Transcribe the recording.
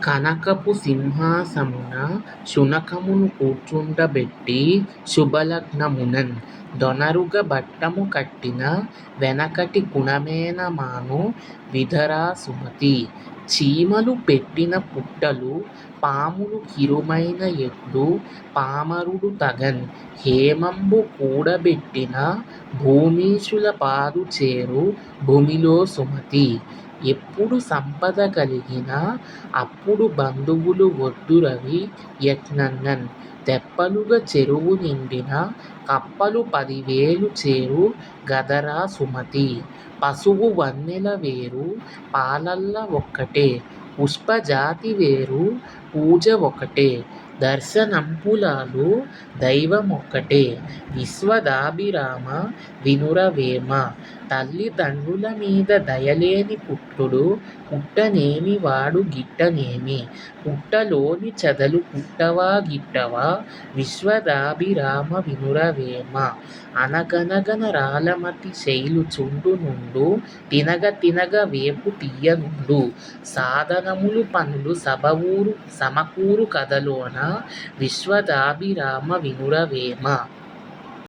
కనకపు సింహాసమున శునకమును కూర్చుండబెట్టి శుభలగ్నమునన్ దొనరుగ బట్టము కట్టిన వెనకటి గుణమేనమాను విధరా సుమతి. చీమలు పెట్టిన పుట్టలు పాములు కిరుమైన ఎట్లు పామరుడు తగన్ హేమంబు కూడబెట్టిన భూమీశుల పాదుచేరు భూమిలో సుమతి. ఎప్పుడు సంపద కలిగినా అప్పుడు బంధువులు వద్దురవి యట్నన్నన్ తెప్పలుగ చెరువు నిండిన కప్పలు 10,000 చేరు గదరా సుమతి. పశువు వన్నెల వేరు పాలల్ల ఒక్కటే పుష్పజాతి వేరు పూజ ఒకటే దర్శనంబులాలు దైవమొక్కటే విశ్వదాభిరామ వినురవేమ. తల్లిదండ్రుల మీద దయలేని పుత్రుడు పుట్టనేమి వాడు గిట్టనేమి పుట్టలోని చెదలు పుట్టవా గిట్టవా విశ్వదాభిరామ వినురవేమ. అనగనగన రాలమతి శైలుచుండు నుండు తినగ తినగ వేపు తీయనుండు సాధనములు పనులు సమకూరు కథలోన విశ్వదాభిరామ వినురవేమ.